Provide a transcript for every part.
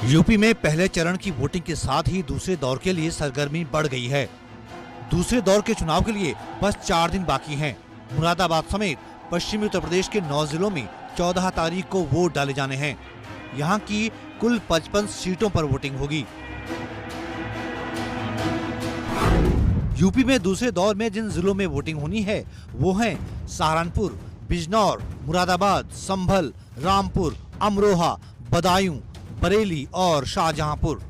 UP में पहले चरण की वोटिंग के साथ ही दूसरे दौर के लिए सरगर्मी बढ़ गई है। दूसरे दौर के चुनाव के लिए बस 4 दिन बाकी हैं। मुरादाबाद समेत पश्चिमी उत्तर प्रदेश के 9 जिलों में 14 तारीख को वोट डाले जाने हैं। यहां की कुल 55 सीटों पर वोटिंग होगी। यूपी में दूसरे दौर में जिन जिलों में वोटिंग होनी है वो हैं सहारनपुर, बिजनौर, मुरादाबाद, संभल, रामपुर, अमरोहा, बदायूं, बरेली और शाहजहांपुर।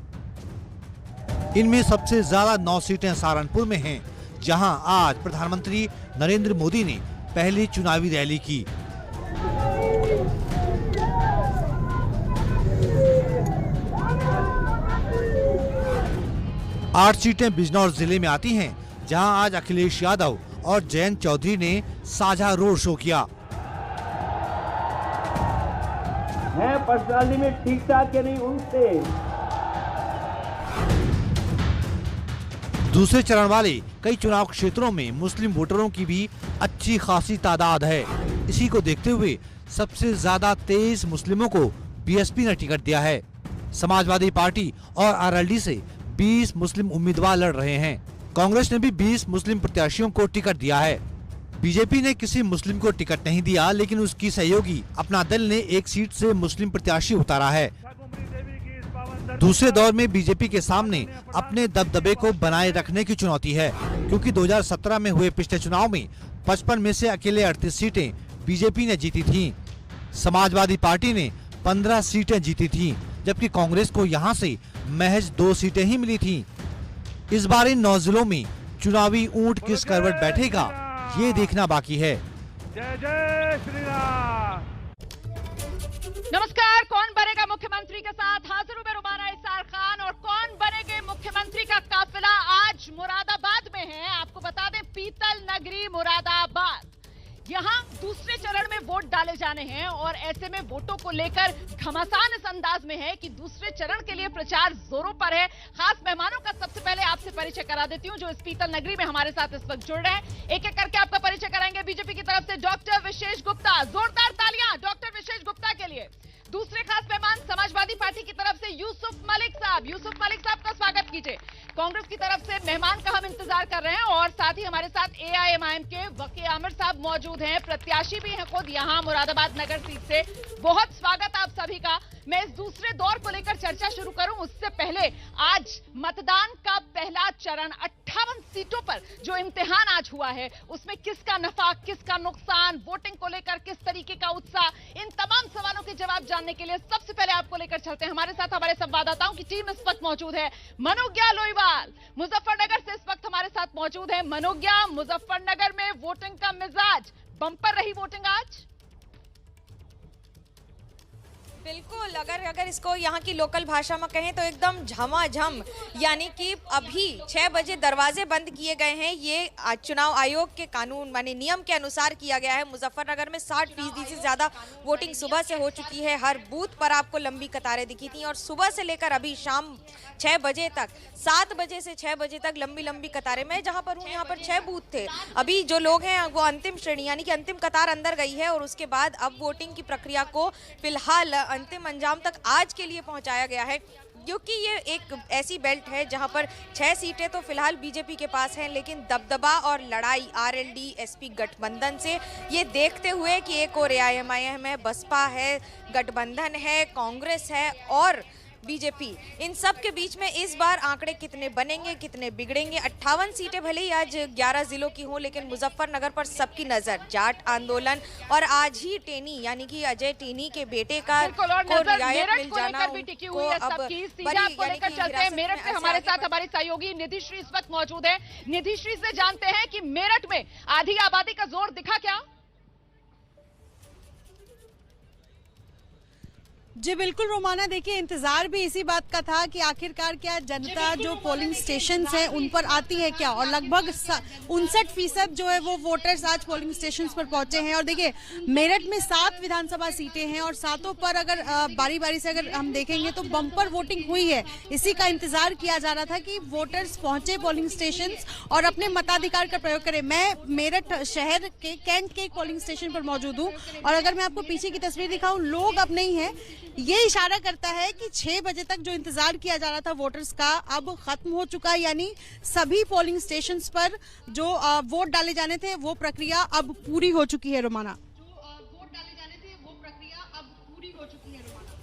इनमें सबसे ज्यादा 9 सीटें सहारनपुर में हैं, जहां आज प्रधानमंत्री नरेंद्र मोदी ने पहली चुनावी रैली की। आठ सीटें बिजनौर जिले में आती हैं, जहां आज अखिलेश यादव और जयंत चौधरी ने साझा रोड शो किया। है पर्सनालिटी में ठीक ठाक या नहीं उनसे। दूसरे चरण वाले कई चुनाव क्षेत्रों में मुस्लिम वोटरों की भी अच्छी खासी तादाद है। इसी को देखते हुए सबसे ज्यादा 23 मुस्लिमों को बीएसपी ने टिकट दिया है। समाजवादी पार्टी और आरएलडी से 20 मुस्लिम उम्मीदवार लड़ रहे हैं। कांग्रेस ने भी 20 मुस्लिम प्रत्याशियों को टिकट दिया है। बीजेपी ने किसी मुस्लिम को टिकट नहीं दिया, लेकिन उसकी सहयोगी अपना दल ने एक सीट से मुस्लिम प्रत्याशी उतारा है। दूसरे दौर में बीजेपी के सामने अपने दबदबे को बनाए रखने की चुनौती है, क्योंकि 2017 में हुए पिछले चुनाव में 55 में से अकेले 38 सीटें बीजेपी ने जीती थीं। समाजवादी पार्टी ने 15 सीटें जीती थीं, जबकि कांग्रेस को यहां से महज 2 सीटें ही मिली थीं। इस बार इन 9 जिलों में चुनावी ऊंट किस करवट बैठेगा, ये देखना बाकी है। जय जय श्री राम। नमस्कार, कौन बनेगा मुख्यमंत्री के साथ हाजिर हूं मैं रुमाना इसार खान। और कौन बनेंगे मुख्यमंत्री का काफिला आज मुरादाबाद में है। आपको बता दें, पीतल नगरी मुरादाबाद, यहां दूसरे चरण में वोट डाले जाने हैं और ऐसे में वोटों को लेकर घमासान इस अंदाज में है कि दूसरे चरण के लिए प्रचार जोरों पर है। खास मेहमानों का सबसे पहले आपसे परिचय करा देती हूं, जो इस पीतल नगरी में हमारे साथ इस वक्त जुड़ रहे हैं। एक एक करके आपका परिचय कराएंगे। बीजेपी की तरफ से डॉक्टर विशेष गुप्ता, जोरदार तालियां डॉक्टर विशेष गुप्ता के लिए। दूसरे खास मेहमान समाजवादी पार्टी की तरफ से यूसुफ मलिक साहब, यूसुफ मलिक साहब का स्वागत कीजिए। कांग्रेस की तरफ से मेहमान का हम इंतजार कर रहे हैं और साथ ही हमारे साथ एआईएमआईएम के वकी आमिर साहब मौजूद हैं, प्रत्याशी भी हैं खुद यहां मुरादाबाद नगर सीट से। बहुत स्वागत आप सभी का। मैं इस दूसरे दौर को लेकर चर्चा शुरू करूं उससे पहले आज मतदान का पहला चरण 58 सीटों पर जो इम्तिहान आज हुआ है, उसमें किसका नफा किसका नुकसान, वोटिंग को लेकर किस तरीके का उत्साह, इन तमाम सवालों के जवाब जानने के लिए सबसे पहले आपको लेकर चलते हैं। हमारे साथ हमारे संवाददाताओं की टीम इस वक्त मौजूद है। मनोज्ञा लोईवाल मुजफ्फरनगर से इस वक्त हमारे साथ मौजूद है। मनोज्ञा, मुजफ्फरनगर में वोटिंग का मिजाज, बंपर रही वोटिंग आज? बिल्कुल, अगर इसको यहाँ की लोकल भाषा में कहें तो एकदम झमाझम, यानी कि अभी 6 बजे दरवाजे बंद किए गए हैं। ये चुनाव आयोग के कानून माने नियम के अनुसार किया गया है। मुजफ्फरनगर में 60% से ज़्यादा वोटिंग सुबह से हो चुकी है। हर बूथ पर आपको लंबी कतारें दिखी थी और सुबह से लेकर अभी शाम 6 बजे तक, 7 बजे से 6 बजे तक लंबी कतारें। मैं जहाँ पर हूँ यहाँ पर 6 बूथ थे। अभी जो लोग हैं वो अंतिम श्रेणी यानी कि अंतिम कतार अंदर गई है और उसके बाद अब वोटिंग की प्रक्रिया को फिलहाल अंतिम अंजाम तक आज के लिए पहुंचाया गया है, क्योंकि ये एक ऐसी बेल्ट है जहां पर 6 सीटें तो फिलहाल बीजेपी के पास हैं, लेकिन दबदबा और लड़ाई आरएलडी एसपी गठबंधन से, ये देखते हुए कि एक और एआईएमआईएम है, बसपा है, गठबंधन है, कांग्रेस है और बीजेपी, इन सब के बीच में इस बार आंकड़े कितने बनेंगे, कितने बिगड़ेंगे। 58 सीटें भले ही आज 11 जिलों की हों, लेकिन मुजफ्फरनगर पर सबकी नजर। जाट आंदोलन और आज ही टेनी यानी कि अजय टेनी के बेटे का को रियायत मिल जाना उनको अब मेरठ से हमारे साथ हमारी सहयोगी निधिश्री इस वक्त मौजूद है। निधिश्री से जानते हैं कि मेरठ में आधी आबादी का जोर दिखा क्या? जी बिल्कुल रोमाना, देखिए इंतजार भी इसी बात का था कि आखिरकार क्या जनता जो पोलिंग स्टेशन हैं उन पर आती है क्या, और लगभग 59% जो है वो वोटर्स आज पोलिंग स्टेशन पर पहुंचे हैं। और देखिए मेरठ में 7 विधानसभा सीटें हैं और 7 पर अगर बारी बारी से अगर हम देखेंगे तो बम्पर वोटिंग हुई है। इसी का इंतजार किया जा रहा था कि वोटर्स पहुंचे पोलिंग स्टेशन और अपने मताधिकार का प्रयोग करें। मैं मेरठ शहर के कैंट के एक पोलिंग स्टेशन पर मौजूद हूँ और अगर मैं आपको पीछे की तस्वीर दिखाऊं, लोग अब नहीं है, ये इशारा करता है कि 6 बजे तक जो इंतजार किया जा रहा था वोटर्स का अब खत्म हो चुका है, यानी सभी पोलिंग स्टेशंस पर जो वोट डाले जाने थे वो प्रक्रिया अब पूरी हो चुकी है। रोमाना,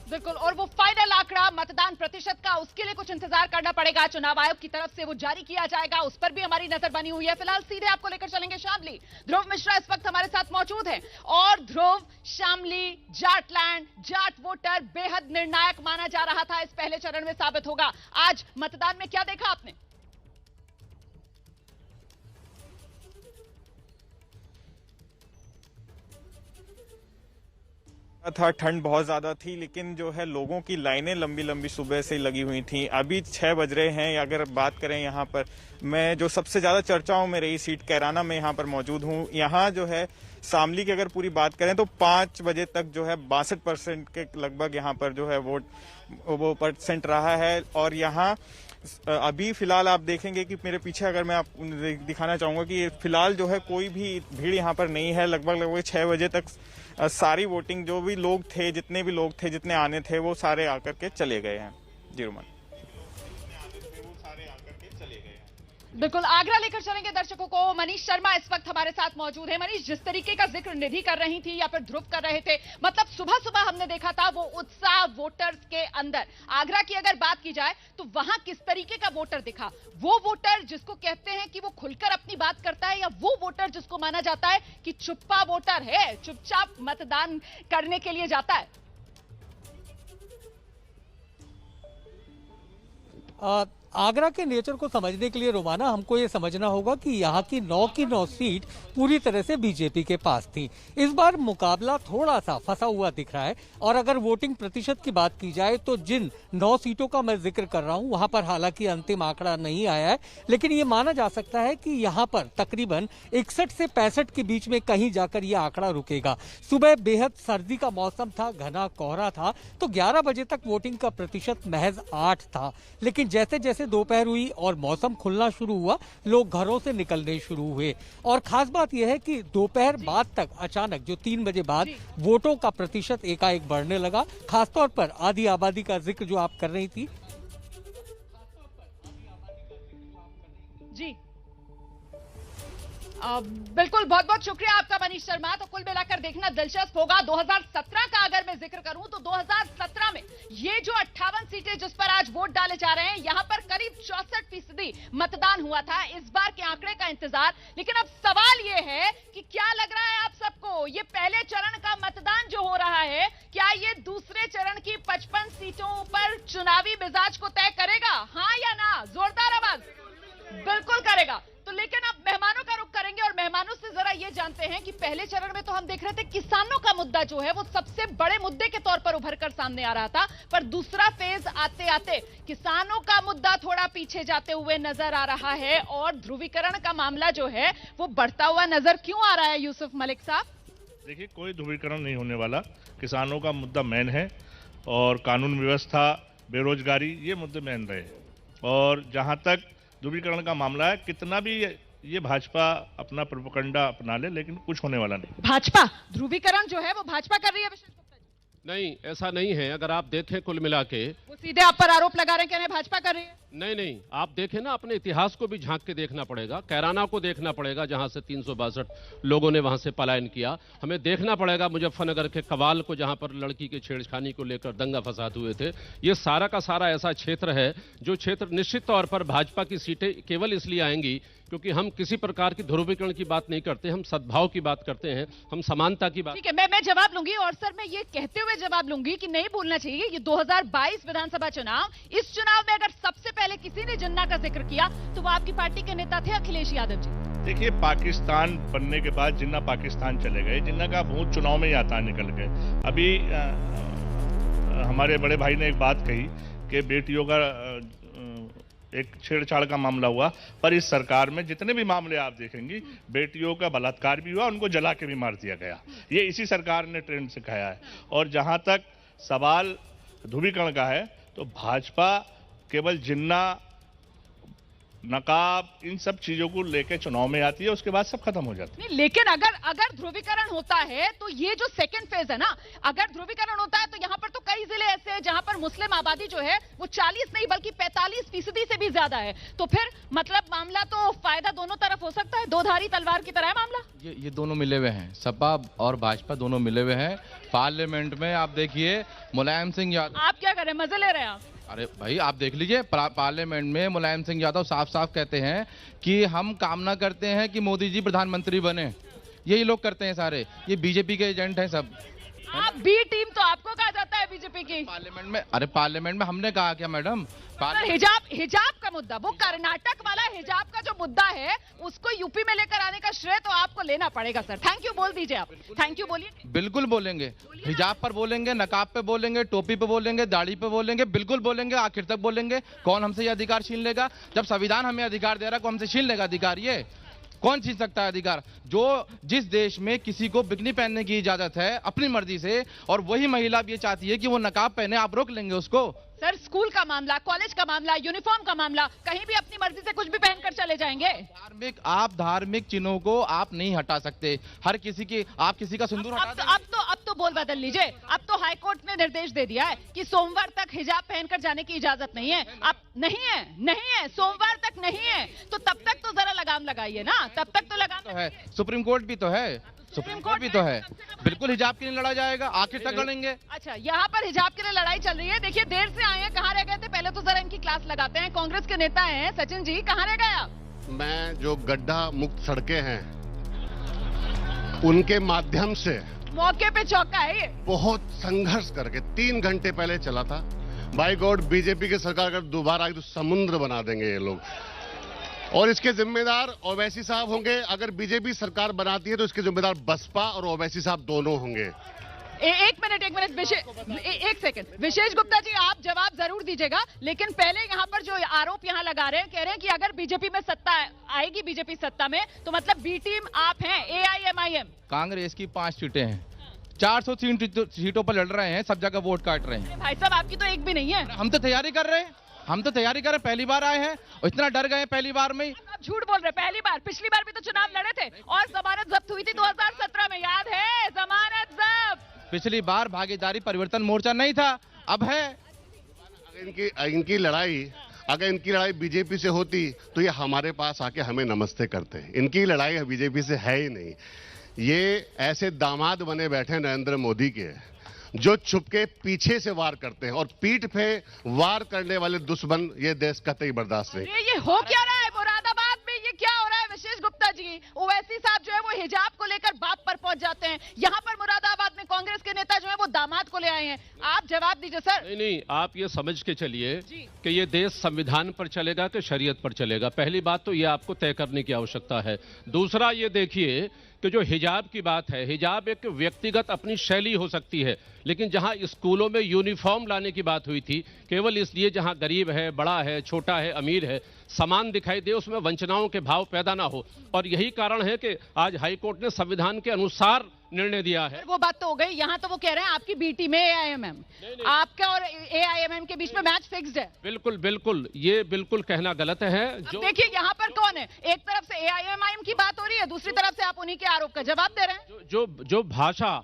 बिल्कुल, और वो फाइनल आंकड़ा मतदान प्रतिशत का, उसके लिए कुछ इंतजार करना पड़ेगा। चुनाव आयोग की तरफ से वो जारी किया जाएगा, उस पर भी हमारी नजर बनी हुई है। फिलहाल सीधे आपको लेकर चलेंगे शामली। ध्रुव मिश्रा इस वक्त हमारे साथ मौजूद हैं। और ध्रुव, शामली जाटलैंड, जाट वोटर बेहद निर्णायक माना जा रहा था, इस पहले चरण में साबित होगा। आज मतदान में क्या देखा आपने? था, ठंड बहुत ज़्यादा थी, लेकिन जो है लोगों की लाइनें लंबी लंबी सुबह से लगी हुई थी। अभी 6 बज रहे हैं। अगर बात करें यहाँ पर, मैं जो सबसे ज़्यादा चर्चाओं में रही सीट कैराना में यहाँ पर मौजूद हूँ। यहाँ जो है शामली की अगर पूरी बात करें तो 5 बजे तक जो है 62% के लगभग यहाँ पर जो है वो परसेंट रहा है। और यहाँ अभी फिलहाल आप देखेंगे कि मेरे पीछे अगर मैं आप दिखाना चाहूँगा कि फिलहाल जो है कोई भी भीड़ यहाँ पर नहीं है। लगभग 6 बजे तक सारी वोटिंग, जो भी लोग थे, जितने भी लोग थे, जितने आने थे, वो सारे आकर के चले गए हैं। जी रोमन, बिल्कुल, आगरा लेकर चलेंगे दर्शकों को। मनीष शर्मा इस वक्त हमारे साथ मौजूद है। मनीष, जिस तरीके का जिक्र निधि कर रही थी या फिर ध्रुव कर रहे थे, मतलब सुबह सुबह हमने देखा था वो उत्साह वोटर्स के अंदर। आगरा की अगर बात की जाए तो वहां किस तरीके का वोटर दिखा? वो वोटर जिसको कहते हैं कि वो खुलकर अपनी बात करता है, या वो वोटर जिसको माना जाता है कि चुप्पा वोटर है, चुपचाप मतदान करने के लिए जाता है? आगरा के नेचर को समझने के लिए रोमाना हमको ये समझना होगा कि यहाँ की 9 की 9 सीट पूरी तरह से बीजेपी के पास थी। इस बार मुकाबला थोड़ा सा फंसा हुआ दिख रहा है। और अगर वोटिंग प्रतिशत की बात की जाए तो जिन 9 सीटों का मैं जिक्र कर रहा हूँ वहां पर हालांकि अंतिम आंकड़ा नहीं आया है, लेकिन ये माना जा सकता है कि यहाँ पर तकरीबन 61 से 65 के बीच में कहीं जाकर ये आंकड़ा रुकेगा। सुबह बेहद सर्दी का मौसम था, घना कोहरा था, तो 11 बजे तक वोटिंग का प्रतिशत महज 8 था। लेकिन जैसे जैसे दोपहर हुई और मौसम खुलना शुरू हुआ, लोग घरों से निकलने शुरू हुए। और खास बात यह है कि दोपहर बाद तक अचानक जो 3 बजे बाद वोटों का प्रतिशत एकाएक बढ़ने लगा। खासतौर पर आधी आबादी का जिक्र जो आप कर रही थी। जी बिल्कुल, बहुत बहुत शुक्रिया आपका मनीष शर्मा। तो कुल मिलाकर देखना दिलचस्प होगा। 2017 का अगर मैं जिक्र करूं तो 2017 में ये जो 58 सीटें जिस पर आज वोट डाले जा रहे हैं, यहां पर करीब 64% मतदान हुआ था। इस बार के आंकड़े का इंतजार। लेकिन अब सवाल ये है कि क्या लग रहा है आप सबको, ये पहले चरण का मतदान जो हो रहा है, क्या ये दूसरे चरण की 55 सीटों पर चुनावी मिजाज को तय करेगा? हाँ या ना? जोरदार आवाज। बिल्कुल करेगा। तो लेकिन अब मेहमानों का रुख करेंगे और मेहमानों से जरा ये जानते हैं कि पहले चरण में तो हम देख रहे थे किसानों का मुद्दा जो है वो सबसे बड़े मुद्दे के तौर पर उभर कर सामने आ रहा था, पर दूसरा फेज आते आते किसानों का मुद्दा थोड़ा पीछे जाते हुए नजर आ रहा है और ध्रुवीकरण का मामला जो है वो बढ़ता हुआ नजर क्यों आ रहा है? यूसुफ मलिक साहब, देखिए, कोई ध्रुवीकरण नहीं होने वाला। किसानों का मुद्दा मेन है और कानून व्यवस्था, बेरोजगारी, ये मुद्दे मेन रहे। और जहां तक ध्रुवीकरण का मामला है, कितना भी ये भाजपा अपना प्रोपेगेंडा अपना ले, लेकिन कुछ होने वाला नहीं। भाजपा ध्रुवीकरण जो है वो भाजपा कर रही है? विशेष गुप्ता जी, नहीं, ऐसा नहीं है। अगर आप देखें कुल मिला के, वो सीधे आप पर आरोप लगा रहे हैं, कह रहे हैं भाजपा कर रही है। नहीं, आप देखें ना, अपने इतिहास को भी झांक के देखना पड़ेगा। कैराना को देखना पड़ेगा, जहां से 362 लोगों ने वहां से पलायन किया। हमें देखना पड़ेगा मुजफ्फरनगर के कवाल को, जहां पर लड़की के छेड़छानी को लेकर दंगा फसाद हुए थे। ये सारा का सारा ऐसा क्षेत्र है जो क्षेत्र निश्चित तौर पर भाजपा की सीटें केवल इसलिए आएंगी क्योंकि हम किसी प्रकार की ध्रुवीकरण की बात नहीं करते, हम सद्भाव की बात करते हैं, हम समानता की बात। ठीक है, मैं जवाब लूंगी। और सर, मैं ये कहते हुए जवाब लूंगी कि नहीं भूलना चाहिए ये 2022 विधानसभा चुनाव, इस चुनाव में अगर सबसे पहले किसी ने जिन्ना का जिक्र किया तो वो आपकी पार्टी के नेता थे अखिलेश यादव जी। देखिए, पाकिस्तान बनने के बाद जिन्ना पाकिस्तान चले गए, जिन्ना का भूत चुनाव में ही आता निकल गए। अभी हमारे बड़े भाई ने एक बात कही कि बेटियों का एक छेड़छाड़ का मामला हुआ, पर इस सरकार में जितने भी मामले आप देखेंगे, बेटियों का बलात्कार भी हुआ, उनको जला के भी मार दिया गया। ये इसी सरकार ने ट्रेंड सिखाया है। और जहां तक सवाल ध्रुवीकरण का है, तो भाजपा केवल जिन्ना नकाब, इन सब चीजों को लेके चुनाव में आती है, उसके बाद सब खत्म हो जाता है। नहीं, लेकिन अगर ध्रुवीकरण होता है तो ये जो सेकंड फेज है ना, अगर ध्रुवीकरण होता है तो यहाँ पर तो कई जिले ऐसे हैं जहाँ पर मुस्लिम आबादी जो है वो 40 नहीं बल्कि 45% से भी ज्यादा है। तो फिर मतलब मामला तो फायदा दोनों तरफ हो सकता है, दो धारी तलवार की तरह है मामला। ये दोनों मिले हुए हैं, सपा और भाजपा दोनों मिले हुए हैं पार्लियामेंट में। आप देखिए मुलायम सिंह यादव, आप क्या करें, मजे ले रहे हैं आप? अरे भाई आप देख लीजिए पार्लियामेंट में मुलायम सिंह यादव साफ साफ कहते हैं कि हम कामना करते हैं कि मोदी जी प्रधानमंत्री बने। यही लोग करते हैं सारे, ये बीजेपी के एजेंट हैं सब। आप बी टीम तो आपको कहा जाता है बीजेपी की पार्लियामेंट में। अरे पार्लियामेंट में हमने कहा क्या मैडम? हिजाब का मुद्दा, वो कर्नाटक वाला हिजाब का जो मुद्दा है उसको यूपी में लेकर आने का श्रेय तो आपको लेना पड़ेगा सर। थैंक यू बोल दीजिए आप, थैंक यू बोलिए। बिल्कुल बोलेंगे, हिजाब पर बोलेंगे, नकाब पे बोलेंगे, टोपी पे बोलेंगे, दाढ़ी पे बोलेंगे, बिल्कुल बोलेंगे, आखिर तक बोलेंगे। कौन हमसे ये अधिकार छीन लेगा? जब संविधान हमें अधिकार दे रहा है, कौन हमसे छीन लेगा अधिकार? ये कौन छीन सकता है अधिकार? जो जिस देश में किसी को बिकनी पहनने की इजाजत है अपनी मर्जी से, और वही महिला भी ये चाहती है कि वो नकाब पहने, आप रोक लेंगे उसको? सर स्कूल का मामला, कॉलेज का मामला, यूनिफॉर्म का मामला, कहीं भी अपनी मर्जी से कुछ भी पहनकर चले जाएंगे। धार्मिक चिन्हों को आप नहीं हटा सकते। हर किसी की, आप किसी का सिंदूर हटा अब तो बोल बदल लीजिए। अब तो हाईकोर्ट ने निर्देश दे दिया है कि सोमवार तक हिजाब पहनकर जाने की इजाजत नहीं है। अब नहीं है, सोमवार तक नहीं है, तो तब तक तो जरा लगाम लगाइए ना, तब तक तो लगाम है। सुप्रीम कोर्ट भी तो है, सुप्रीम कोर्ट भी तो है। बिल्कुल हिजाब के लिए लड़ा जाएगा, आखिर तक लड़ेंगे। अच्छा, यहाँ पर हिजाब के लिए लड़ाई चल रही है। देखिए देर से आए हैं, कहाँ रह गए थे? पहले तो जरा इनकी क्लास लगाते हैं। कांग्रेस के नेता हैं सचिन जी, कहाँ रह गए आप? मैं जो गड्ढा मुक्त सड़कें हैं उनके माध्यम से मौके पे चौका है ये। बहुत संघर्ष करके 3 घंटे पहले चला था। बाय गॉड, बीजेपी की सरकार अगर दोबारा आई तो समुद्र बना देंगे ये लोग, और इसके जिम्मेदार ओवैसी साहब होंगे। अगर बीजेपी सरकार बनाती है तो इसके जिम्मेदार बसपा और ओवैसी साहब दोनों होंगे। एक मिनट एक सेकंड, विशेष गुप्ता जी आप जवाब जरूर दीजिएगा, लेकिन पहले यहाँ पर जो आरोप यहाँ लगा रहे हैं, कह रहे हैं कि अगर बीजेपी में सत्ता आएगी, बीजेपी सत्ता में, तो मतलब बी टीम आप हैं, AIMIM। कांग्रेस की 5 सीटें हैं, 403 सीटों पर लड़ रहे हैं, सब जगह वोट काट रहे हैं। भाई साहब आपकी तो एक भी नहीं है। हम तो तैयारी कर रहे हैं, पहली बार आए हैं और इतना डर गए पहली बार में। आप झूठ बोल रहे हैं, पहली बार, पिछली बार भी तो चुनाव लड़े थे और जमानत जब्त हुई थी 2017 में, याद है? जमानत जब्त। पिछली बार भागीदारी परिवर्तन मोर्चा नहीं था, अब है। इनकी लड़ाई बीजेपी से होती तो ये हमारे पास आके हमें नमस्ते करते। इनकी लड़ाई बीजेपी से है ही नहीं। ये ऐसे दामाद बने बैठे नरेंद्र मोदी के, जो छुपके पीछे से वार करते हैं, और पीठ पे वार करने वाले दुश्मन ये देश कतई बर्दाश्त नहीं। ये हो क्या रहा है मुरादाबाद में? ये क्या हो रहा है विशेष गुप्ता जी? ओवैसी साहब जो है वो हिजाब को लेकर बाप पर पहुंच जाते हैं, यहाँ पर मुरादाबाद में कांग्रेस के नेता जो है वो दामाद को ले आए हैं। आप जवाब दीजिए सर। नहीं, आप ये समझ के चलिए कि ये देश संविधान पर चलेगा कि शरीयत पर चलेगा। पहली बात तो ये आपको तय करने की आवश्यकता है। दूसरा ये देखिए कि जो हिजाब की बात है, हिजाब एक व्यक्तिगत अपनी शैली हो सकती है, लेकिन जहां स्कूलों में यूनिफॉर्म लाने की बात हुई थी, केवल इसलिए जहां गरीब है, बड़ा है, छोटा है, अमीर है, समान दिखाई दे, उसमें वंचनाओं के भाव पैदा ना हो। और यही कारण है कि आज हाईकोर्ट ने संविधान के अनुसार निर्णय दिया है। वो बात तो हो गई। यहाँ तो वो कह रहे हैं आपकी बी टीम है AIMM, आपका और AIMM के बीच में मैच फिक्स्ड है। बिल्कुल, ये बिल्कुल कहना गलत है। जो देखिए यहाँ पर कौन है, एक तरफ से AIMIM की बात हो रही है, दूसरी तरफ से आप उन्हीं के आरोप का जवाब दे रहे हैं। जो भाषा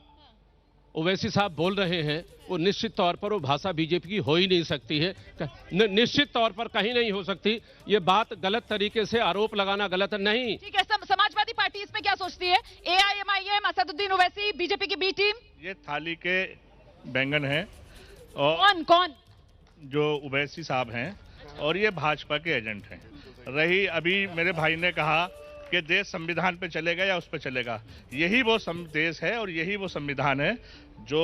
ओवैसी साहब बोल रहे हैं वो निश्चित तौर पर वो भाषा बीजेपी की हो ही नहीं सकती है, निश्चित तौर पर कहीं नहीं हो सकती। ये बात गलत तरीके से आरोप लगाना गलत नहीं। ठीक है, समाजवादी पार्टी इसमें क्या सोचती है? AIMIM, असदुद्दीन ओवैसी, बीजेपी की बी टीम, ये थाली के बैंगन है। और कौन? जो ओवैसी साहब हैं, और ये भाजपा के एजेंट हैं। रही अभी मेरे भाई ने कहा कि देश संविधान पे चलेगा या उस पे चलेगा, यही वो देश है और यही वो संविधान है जो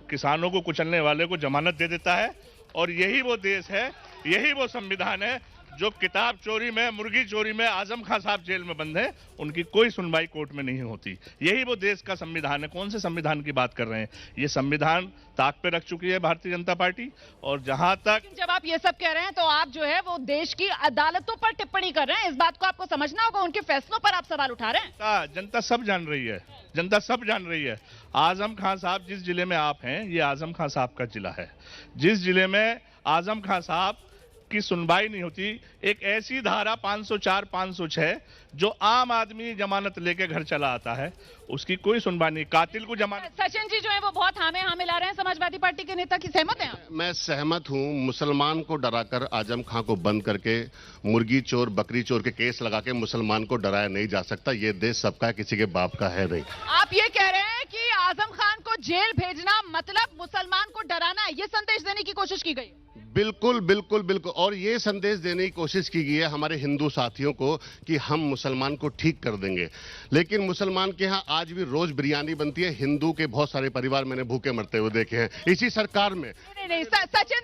किसानों को कुचलने वाले को जमानत दे देता है, और यही वो देश है, यही वो संविधान है जो किताब चोरी में, मुर्गी चोरी में आजम खान साहब जेल में बंद है, उनकी कोई सुनवाई कोर्ट में नहीं होती। यही वो देश का संविधान है। कौन से संविधान की बात कर रहे हैं? ये संविधान ताक पे रख चुकी है भारतीय जनता पार्टी। और जहां तक जब आप ये सब कह रहे हैं तो आप जो है वो देश की अदालतों पर टिप्पणी कर रहे हैं, इस बात को आपको समझना होगा। उनके फैसलों पर आप सवाल उठा रहे हैं। जनता सब जान रही है, जनता सब जान रही है। आजम खान साहब जिस जिले में आप हैं, ये आजम खान साहब का जिला है। जिस जिले में आजम खान साहब की सुनवाई नहीं होती। एक ऐसी धारा 504, 506 जो आम आदमी जमानत लेके घर चला आता है, उसकी कोई सुनवाई नहीं। कातिल को जमानत। सचिन जी जो है वो बहुत हाँ मिला रहे हैं। समाजवादी पार्टी के नेता की सहमत हैं आप? मैं सहमत हूं। मुसलमान को डराकर आजम खां को बंद करके मुर्गी चोर बकरी चोर के केस लगा के मुसलमान को डराया नहीं जा सकता। ये देश सबका है, किसी के बाप का है नहीं। आप ये कह रहे हैं कि आजम खान को जेल भेजना मतलब मुसलमान को डराना, ये संदेश देने की कोशिश की गई? बिल्कुल बिल्कुल बिल्कुल। और ये संदेश देने की कोशिश की गई है हमारे हिंदू साथियों को कि हम मुसलमान को ठीक कर देंगे। लेकिन मुसलमान के यहाँ आज भी रोज बिरयानी बनती है। हिंदू के बहुत सारे परिवार मैंने भूखे मरते हुए देखे हैं इसी सरकार में। नहीं, सचिन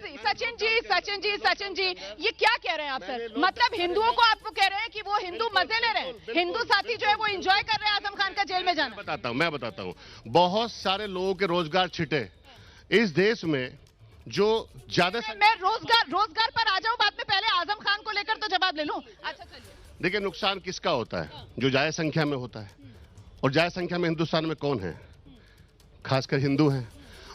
जी ये क्या कह रहे हैं आप सर? मतलब हिंदुओं को आपको कह रहे हैं कि वो हिंदू मजे ले रहे हैं, हिंदू साथी जो है वो एंजॉय कर रहे हैं आजम खान का जेल में जाना? मैं बताता हूँ। बहुत सारे लोगों के रोजगार छिटे इस देश में, जो ज्यादा मैं रोजगार पर आ जाऊं बाद में, पहले आजम खान को लेकर तो जवाब ले लूं। अच्छा चलिए। देखिए, नुकसान किसका होता है? जो जायज संख्या में होता है। और जायज संख्या में हिंदुस्तान में कौन है? खासकर हिंदू हैं।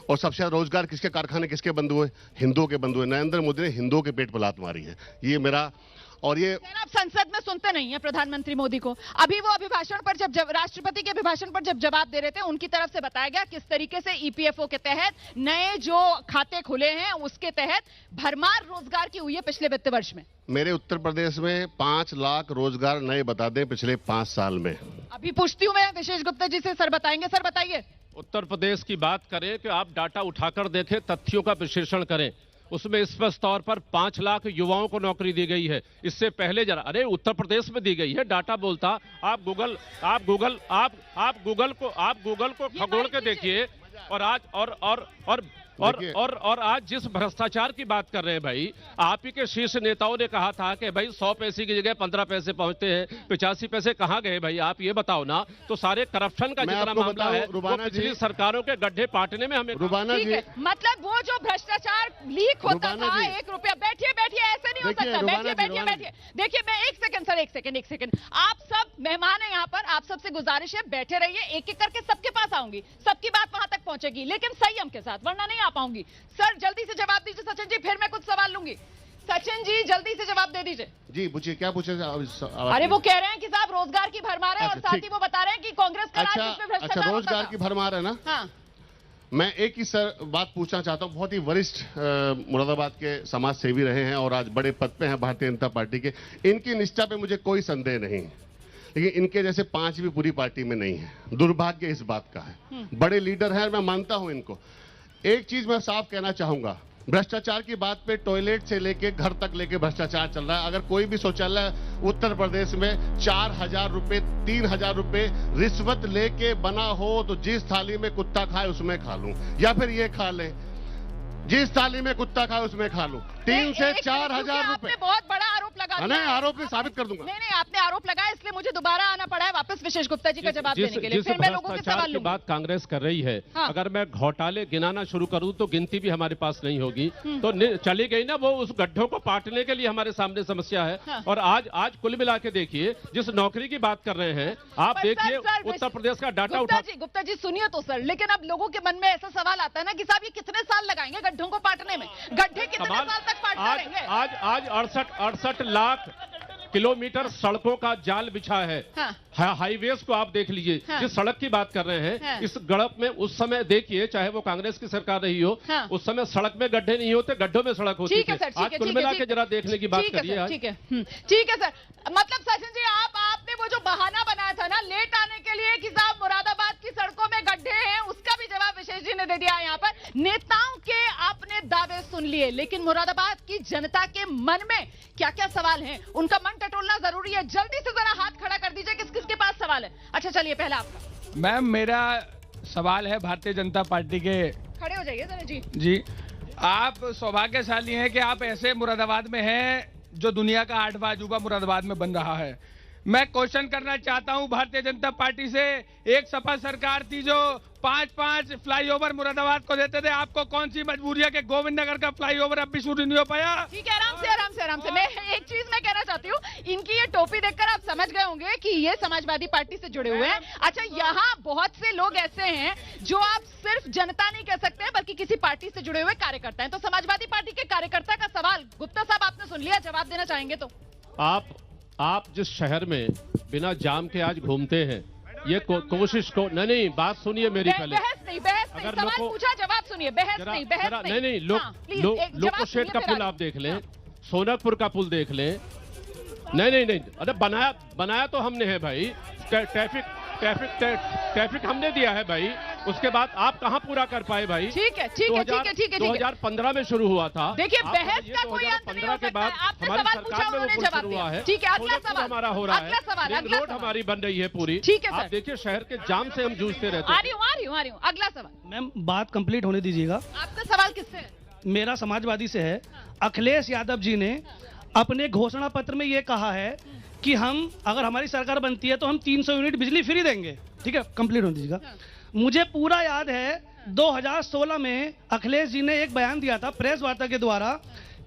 और सबसे ज्यादा रोजगार किसके कारखाने किसके बंद हुए? हिंदुओं के बंद हुए। नरेंद्र मोदी ने हिंदुओं के पेट पर लात मारी है। ये मेरा। और ये आप संसद में सुनते नहीं है प्रधानमंत्री मोदी को। अभी वो अभिभाषण पर जब राष्ट्रपति के अभिभाषण पर जब जवाब दे रहे थे, उनकी तरफ से बताया गया किस तरीके से ईपीएफओ के तहत नए जो खाते खुले हैं उसके तहत भरमार रोजगार की हुई है पिछले वित्त वर्ष में। मेरे उत्तर प्रदेश में 5 लाख रोजगार नए बता दें पिछले 5 साल में। अभी पूछती हूँ मैं विशेष गुप्ता जी से। सर बताएंगे? सर बताइए। उत्तर प्रदेश की बात करें कि आप डाटा उठाकर देखें, तथ्यों का विश्लेषण करें, उसमें स्पष्ट तौर पर 5 लाख युवाओं को नौकरी दी गई है। इससे पहले जरा, अरे उत्तर प्रदेश में दी गई है, डाटा बोलता। आप गूगल को खगोल के देखिए। और आज और आज जिस भ्रष्टाचार की बात कर रहे हैं भाई, आप ही के शीर्ष नेताओं ने कहा था कि भाई 100 पैसे की जगह 15 पैसे पहुंचते हैं, 85 पैसे कहाँ गए भाई? आप ये बताओ ना। तो सारे करप्शन का जितना मामला है वो पिछली सरकारों के गड्ढे पाटने में हमें। मतलब वो जो भ्रष्टाचार लीक होता था, 1 रुपया। बैठिए ऐसे नहीं हो सकता। बैठिए। देखिए मैं एक सेकंड। आप सब मेहमान है यहाँ पर, आप सबसे गुजारिश है बैठे रहिए। एक एक करके सबके पास आऊंगी, सबकी बात वहां तक पहुंचेगी, लेकिन संयम के साथ, वरना नहीं आ पाऊंगी। सर जल्दी से जवाब दीजिए सचिन जी, फिर मैं कुछ सवाल लूंगी। सचिन जी जल्दी से जवाब दे दीजिए। जी पूछिए, क्या पूछे? अरे वो कह रहे हैं कि साहब रोजगार की भरमार है। और साथ ही वो बता रहे हैं कि कांग्रेस का राज जिसमें भ्रष्टाचार। रोजगार की भरमार है ना? हाँ। मैं एक ही सर बात पूछना चाहता हूँ। बहुत ही वरिष्ठ मुरादाबाद के समाज सेवी रहे हैं और आज बड़े पद पे हैं भारतीय जनता पार्टी के। इनकी निष्ठा पे मुझे कोई संदेह नहीं, लेकिन इनके जैसे 5 भी पूरी पार्टी में नहीं है। दुर्भाग्य इस बात का है। बड़े लीडर हैं, मैं मानता हूं इनको। एक चीज मैं साफ कहना चाहूंगा, भ्रष्टाचार की बात पे टॉयलेट से लेके घर तक लेके भ्रष्टाचार चल रहा है। अगर कोई भी शौचालय उत्तर प्रदेश में 4000 रुपए 3000 रुपए रिश्वत लेके बना हो तो जिस थाली में कुत्ता खाए उसमें खा लूं, या फिर ये खा ले जिस थाली में कुत्ता खाए उसमें खा लूं। 3 से 4000 रुपए। बहुत बड़ा आरोप लगा दिया। नहीं, आरोप नहीं, साबित कर दूंगा। नहीं आपने आरोप लगाया, इसलिए मुझे दोबारा आना पड़ा है वापस विशेष गुप्ता जी का जवाब देने के लिए। फिर मैं लोगों के सवाल लूंगा। बात कांग्रेस कर रही है। हाँ। अगर मैं घोटाले गिनाना शुरू करूं तो गिनती भी हमारे पास नहीं होगी। तो चली गई ना, वो उस गड्ढों को पाटने के लिए हमारे सामने समस्या है। हाँ। और आज कुल मिला के देखिए, जिस नौकरी की बात कर रहे हैं आप, देखिए उत्तर प्रदेश का डाटा उठा। गुप्ता जी सुनिए तो सर, लेकिन अब लोगों के मन में ऐसा सवाल आता है ना कि साहब ये कितने साल लगाएंगे गड्ढों को पाटने में? गड्ढे कितने साल तक पाटते रहेंगे? आज 68 लाख किलोमीटर सड़कों का जाल बिछा है। हाँ। हाईवेज को आप देख लीजिए। हाँ। जिस सड़क की बात कर रहे हैं। हाँ। इस गड़प में उस समय देखिए, चाहे वो कांग्रेस की सरकार रही हो। हाँ। उस समय सड़क में गड्ढे नहीं होते, गड्ढों में सड़क होती थी। आज कुल मिला के जरा देखने की बात करिए। ठीक है सर। मतलब सचिन जी आपने वो जो बहाना बनाया था ना लेट आने के लिए कि साहब मुरादाबाद की सड़कों में गड्ढे हैं, उसका भी जवाब विशेष जी ने दे दिया। यहाँ पर नेताओं के आपने दावे सुन लिए, लेकिन मुरादाबाद की जनता के मन में क्या क्या सवाल हैं, उनका मन टटोलना जरूरी है। जल्दी से जरा हाथ खड़ा कर दीजिए, किस किस के पास सवाल है? अच्छा चलिए पहला आपका। मैम मेरा सवाल है भारतीय जनता पार्टी के। खड़े हो जाइए जरा जी। आप सौभाग्यशाली हैं कि आप ऐसे मुरादाबाद में हैं जो दुनिया का 8वां अजूबा मुरादाबाद में बन रहा है। मैं क्वेश्चन करना चाहता हूं भारतीय जनता पार्टी से। एक सपा सरकार थी जो 5-5 फ्लाईओवर मुरादाबाद को देते थे, आपको कौन सी मजबूरी है कि गोविंद नगर का फ्लाईओवर अब भी शुरू नहीं हो पाया? ठीक है, आराम से। मैं एक चीज मैं कहना चाहती हूँ, इनकी ये टोपी देखकर आप समझ गए होंगे कि ये समाजवादी पार्टी से जुड़े हुए हैं। अच्छा, यहाँ बहुत से लोग ऐसे हैं जो आप सिर्फ जनता नहीं कह सकते बल्कि किसी पार्टी से जुड़े हुए कार्यकर्ता हैं। तो समाजवादी पार्टी के कार्यकर्ता का सवाल गुप्ता साहब आपने सुन लिया, जवाब देना चाहेंगे तो? आप जिस शहर में बिना जाम के आज घूमते हैं, ये कोशिश को नहीं, बात सुनिए मेरी पहले। बहस नहीं, सवाल पूछा, जवाब सुनिए। बहस नहीं। लोकोशेड का पुल आप देख लें, सोनकपुर का पुल देख लें। नहीं, अरे बनाया तो हमने है भाई। ट्रैफिक हमने दिया है भाई, उसके बाद आप कहां पूरा कर पाए भाई? ठीक है। 2015 में शुरू हुआ था। देखिए, बहस का कोई अंत नहीं हो सकता है। आपने सवाल पूछा, उन्होंने जवाब दिया। ठीक है, अगला सवाल हमारा हो रहा है, रोड हमारी बन रही है पूरी। ठीक है सर, आप देखिए शहर के जाम से हम जूझते रहते हैं। आ रही हूँ। अगला सवाल। मैम, बात कंप्लीट होने दीजिएगा। आपका सवाल किससे है? मेरा समाजवादी से है। अखिलेश यादव जी ने अपने घोषणा पत्र में ये कहा है कि हम, अगर हमारी सरकार बनती है तो हम 300 यूनिट बिजली फ्री देंगे। ठीक है, कंप्लीट होने दीजिएगा। मुझे पूरा याद है 2016 में अखिलेश जी ने एक बयान दिया था प्रेस वार्ता के द्वारा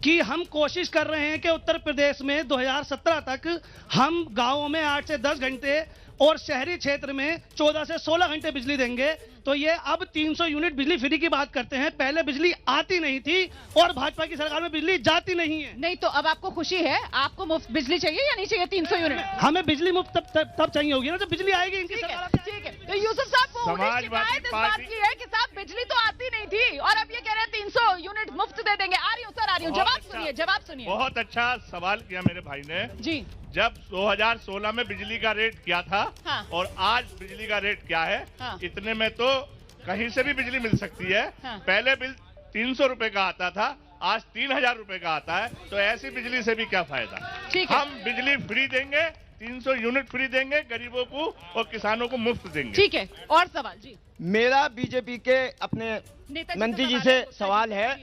कि हम कोशिश कर रहे हैं कि उत्तर प्रदेश में 2017 तक हम गांवों में 8 से 10 घंटे और शहरी क्षेत्र में 14 से 16 घंटे बिजली देंगे। तो ये अब 300 यूनिट बिजली फ्री की बात करते हैं। पहले बिजली आती नहीं थी और भाजपा की सरकार में बिजली जाती नहीं है। नहीं तो अब आपको खुशी है? आपको मुफ्त बिजली चाहिए या नहीं चाहिए 300 यूनिट? हमें बिजली मुफ्त तब चाहिए होगी ना जब बिजली आएगी इनकी सरकार। ठीक है, तो यूसुफ साहब को शिकायत इस बात की है कि साहब बिजली तो आती नहीं थी और अब ये कह रहे हैं 300 यूनिट मुफ्त दे देंगे। आ रही हूँ सर, आ रही हूँ। जवाब सुनिए। बहुत अच्छा सवाल किया मेरे भाई ने जी। जब 2016 में बिजली का रेट क्या था, हाँ। और आज बिजली का रेट क्या है, हाँ। इतने में तो कहीं से भी बिजली मिल सकती है। हाँ। पहले बिल 300 रुपए का आता था, आज 3000 रुपए का आता है। तो ऐसी बिजली से भी क्या फायदा? ठीक है। हम बिजली फ्री देंगे, 300 यूनिट फ्री देंगे, गरीबों को और किसानों को मुफ्त देंगे। ठीक है, और सवाल जी। मेरा बीजेपी के अपने मंत्री जी से सवाल है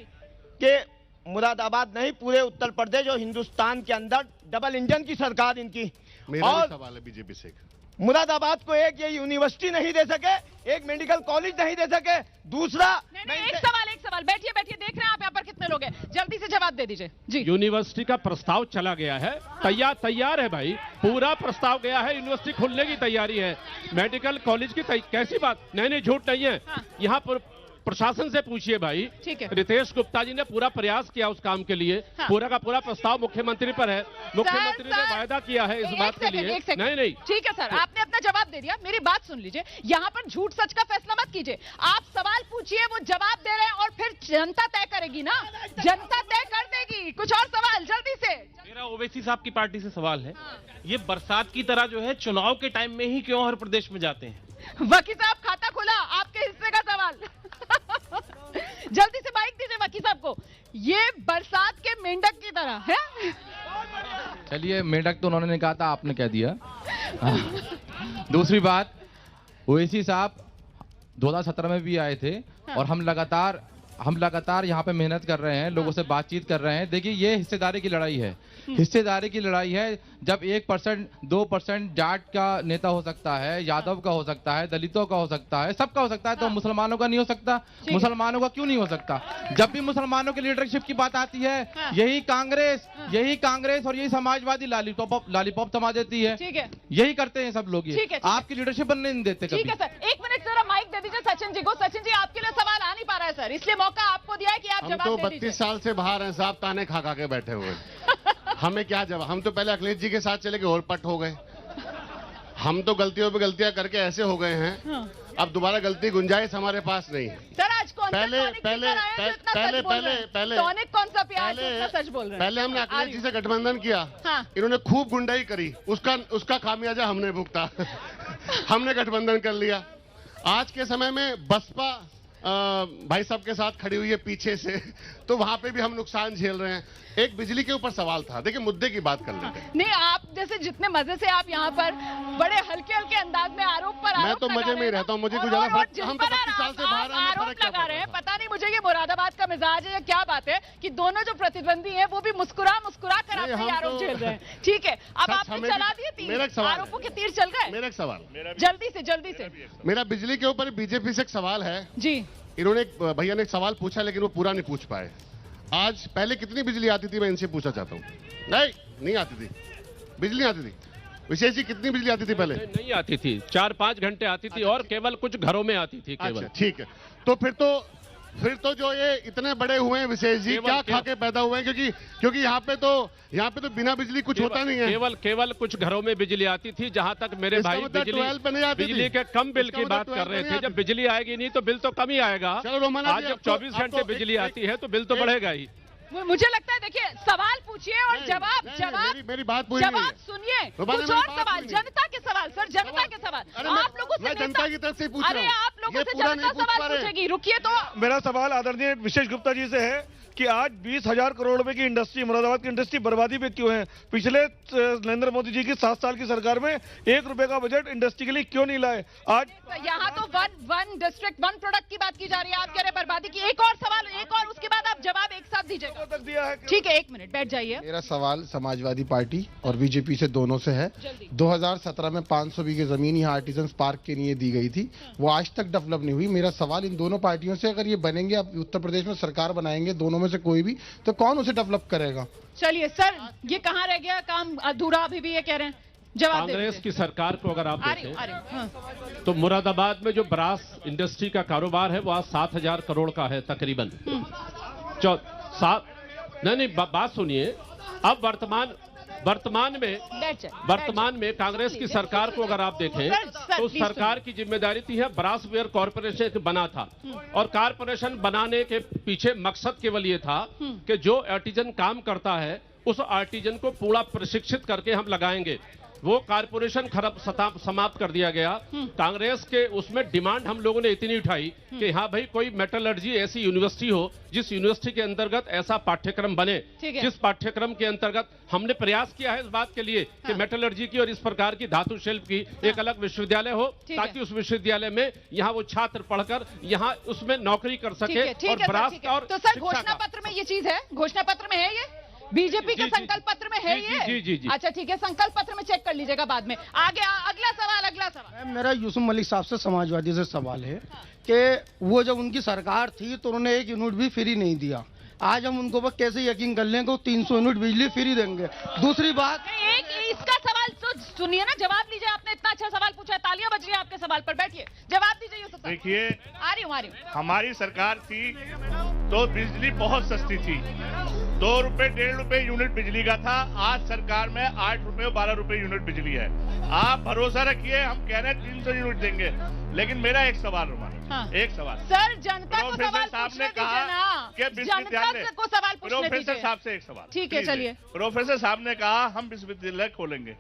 कि मुरादाबाद नहीं, पूरे उत्तर प्रदेश और हिंदुस्तान के अंदर डबल इंजन की सरकार इनकी। मेरा भी सवाल है बीजेपी से। मुरादाबाद को एक ये यूनिवर्सिटी नहीं दे सके, एक मेडिकल कॉलेज नहीं दे सके। दूसरा एक सवाल बैठिए, देख रहे हैं आप यहाँ पर कितने लोग हैं, जल्दी से जवाब दे दीजिए जी। यूनिवर्सिटी का प्रस्ताव चला गया है, तैयार है भाई, पूरा प्रस्ताव गया है, यूनिवर्सिटी खुलने की तैयारी है। मेडिकल कॉलेज की कैसी बात? नहीं, झूठ नहीं है। हाँ। यहाँ पर प्रशासन से पूछिए भाई। ठीक है। रितेश गुप्ता जी ने पूरा प्रयास किया उस काम के लिए। हाँ। पूरा का पूरा प्रस्ताव मुख्यमंत्री पर है। मुख्यमंत्री ने वायदा किया है इस बात के लिए। नहीं, ठीक है सर, आपने अपना जवाब दे दिया। मेरी बात सुन लीजिए, यहाँ पर झूठ सच का फैसला मत कीजिए। आप सवाल पूछिए, वो जवाब दे रहे हैं और फिर जनता तय करेगी ना, जनता तय कर देगी। कुछ और सवाल जल्दी से। मेरा ओवैसी साहब की पार्टी से सवाल है, ये बरसात की तरह जो है चुनाव के टाइम में ही क्यों हर प्रदेश में जाते हैं? वकील साहब, खाता खुला, आपके हिस्से का सवाल। जल्दी से माइक दीजिए वकील साहब को। ये बरसात के मेंढक की तरह है। चलिए, मेंढक तो उन्होंने कहा था, आपने कह दिया। दूसरी बात, ओवैसी साहब 2017 में भी आए थे और हम लगातार यहाँ पे मेहनत कर रहे हैं, लोगों से बातचीत कर रहे हैं। देखिए, ये हिस्सेदारी की लड़ाई है। हिस्सेदारी की लड़ाई है। जब 1%, 2% जाट का नेता हो सकता है, यादव का हो सकता है, दलितों का हो सकता है, सबका हो सकता है, तो मुसलमानों का नहीं हो सकता? मुसलमानों का क्यों नहीं हो सकता? जब भी मुसलमानों की लीडरशिप की बात आती है, यही कांग्रेस और यही समाजवादी लॉलीपॉप थमा देती है। ठीक है, यही करते हैं सब लोग। ये आपकी लीडरशिप बनने नहीं देते। ठीक है सर, 1 मिनट जरा माइक दे दीजिए सचिन जी को। सचिन जी, आपके लिए सवाल आ नहीं पा रहा है सर, इसलिए मौका आपको दिया है कि आप जवाब दे दीजिए। 32 साल से बाहर हैं साहब, ताने खा के बैठे हुए। हमें क्या जवाब? हम तो पहले अखिलेश जी के साथ चले गए, होलपट हो गए। हम तो गलतियों पे गलतियां करके ऐसे हो गए हैं, अब दोबारा गलती गुंजाइश हमारे पास नहीं है। सर, आज कौन सा पहले सच बोल रहे हैं? पहले हमने अखिलेश जी से गठबंधन किया। हाँ। इन्होंने खूब गुंडाई करी, उसका खामियाजा हमने भुगता। हमने गठबंधन कर लिया। आज के समय में बसपा भाई साहब के साथ खड़ी हुई है पीछे से, तो वहां पे भी हम नुकसान झेल रहे हैं। एक बिजली के ऊपर सवाल था, देखिए मुद्दे की बात कर लेते हैं। नहीं, आप जैसे जितने मजे से आप यहाँ पर बड़े हल्के हल्के अंदाज में आरोप पर मैं तो मजे में ही रहता हूँ, मुझे कुछ ज्यादा फर्क, हम तो 25 साल से बाहर हैं, आरोप लगा रहे हैं। पता नहीं मुझे ये मुरादाबाद का मिजाज है या क्या बात है कि दोनों जो प्रतिद्वंदी हैं वो भी मुस्कुरा मुस्कुरा कर आपसे आरोप झेल रहे हैं। ठीक है, अब आपने चला दिए तीर, आरोपों के तीर चल गए। मेरा एक सवाल, जल्दी से मेरा बिजली के ऊपर बीजेपी से एक सवाल है जी। इन्होंने भैया ने एक सवाल पूछा लेकिन वो पूरा नहीं पूछ पाए। आज पहले कितनी बिजली आती थी, मैं इनसे पूछना चाहता हूँ। नहीं आती थी बिजली, आती थी। विशेष जी, कितनी बिजली आती थी पहले? नहीं आती थी, 4-5 घंटे आती थी और केवल कुछ घरों में आती थी केवल। ठीक है, तो फिर तो जो ये इतने बड़े हुए हैं विशेष जी, क्या खा के पैदा हुए हैं? क्योंकि यहाँ पे तो बिना बिजली कुछ होता नहीं है। केवल कुछ घरों में बिजली आती थी, जहाँ तक मेरे भाई बिजली के कम बिल की बात कर रहे थे। जब बिजली आएगी नहीं तो बिल तो कम ही आएगा। आज जब 24 घंटे बिजली आती है तो बिल तो बढ़ेगा ही। मुझे लगता है, देखिए, सवाल पूछिए और जवाब मेरी बात पूरी जवाब सुनिए। कुछ और सवाल, जनता के सवाल सर, जनता के सवाल। आप लोगों से जनता की तरफ से पूछ रहा हूं। अरे आप लोगों से जनता सवाल पूछेगी, रुकिए। तो मेरा सवाल आदरणीय विशेष गुप्ता जी से है कि आज 20,000 करोड़ रुपए की इंडस्ट्री, मुरादाबाद की इंडस्ट्री बर्बादी पे क्यों है? पिछले नरेंद्र मोदी जी की 7 साल की सरकार में 1 रुपए का बजट इंडस्ट्री के लिए क्यों नहीं लाए? आज यहाँ तो वन डिस्ट्रिक्ट वन प्रोडक्ट की बात की जा रही है, आप कह रहे बर्बादी की। एक और सवाल, एक और, उसके बाद आप जवाब एक साथ दीजिएगा। ठीक है, 1 मिनट बैठ जाइए। मेरा सवाल समाजवादी पार्टी और बीजेपी से दोनों से है। 2017 में 500 बीघे जमीन यहाँ आर्टिजन्स पार्क के लिए दी गई थी, वो आज तक डेवलप नहीं हुई। मेरा सवाल इन दोनों पार्टियों से, अगर ये बनेंगे, अब उत्तर प्रदेश में सरकार बनाएंगे दोनों में से कोई भी, तो कौन उसे डेवलप करेगा? चलिए सर, ये कहाँ रह गया काम अधूरा? अभी भी ये कह रहे हैं जवाब। कांग्रेस की सरकार को अगर आप देखें तो मुरादाबाद में जो ब्रास इंडस्ट्री का कारोबार है वो आज 7,000 करोड़ का है तकरीबन। नहीं, बात सुनिए। अब वर्तमान में कांग्रेस की सरकार को अगर आप देखें तो सरकार की जिम्मेदारी थी है ब्रासवेयर कॉरपोरेशन बना था, और कॉरपोरेशन बनाने के पीछे मकसद केवल ये था कि जो आर्टिजन काम करता है उस आर्टिजन को पूरा प्रशिक्षित करके हम लगाएंगे। वो कॉरपोरेशन समाप्त कर दिया गया। कांग्रेस के उसमें डिमांड हम लोगों ने इतनी उठाई कि हाँ भाई, कोई मेटलर्जी ऐसी यूनिवर्सिटी हो जिस यूनिवर्सिटी के अंतर्गत ऐसा पाठ्यक्रम बने, जिस पाठ्यक्रम के अंतर्गत हमने प्रयास किया है इस बात के लिए कि मेटलर्जी की और इस प्रकार की धातु शिल्प की एक अलग विश्वविद्यालय हो, ताकि उस विश्वविद्यालय में यहाँ वो छात्र पढ़कर यहाँ उसमें नौकरी कर सके। और ब्रास का और तो सर, घोषणा पत्र में ये चीज है, घोषणा पत्र में है, ये बीजेपी के संकल्प पत्र में है ये। जी। अच्छा ठीक है, संकल्प पत्र में चेक कर लीजिएगा बाद में। आगे अगला सवाल। मेरा यूसुफ मलिक साहब से समाजवादी से सवाल है कि वो जब उनकी सरकार थी तो उन्होंने 1 यूनिट भी फ्री नहीं दिया। आज हम उनको बस कैसे यकीन कर लें कि 300 यूनिट बिजली फ्री देंगे? दूसरी बात, इसका सवाल तो सुनिए ना, जवाब लीजिए। आपने इतना अच्छा सवाल पूछा है, तालियां बज रही है आपके सवाल पर। बैठिए, जवाब दीजिए यूसुफ साहब। देखिए, आ रही हूँ। हमारी सरकार थी तो बिजली बहुत सस्ती थी, 2 रुपए 1.5 रुपए यूनिट बिजली का था। आज सरकार में 8 रुपए 12 रुपए यूनिट बिजली है। आप भरोसा रखिए, हम कह रहे हैं 300 यूनिट देंगे। लेकिन मेरा एक सवाल एक सवाल सर, जनता को सवाल साहब ने कहा कि विश्वविद्यालय को सवाल प्रोफेसर साहब से एक सवाल। ठीक है, चलिए। प्रोफेसर साहब ने कहा हम विश्वविद्यालय खोलेंगे,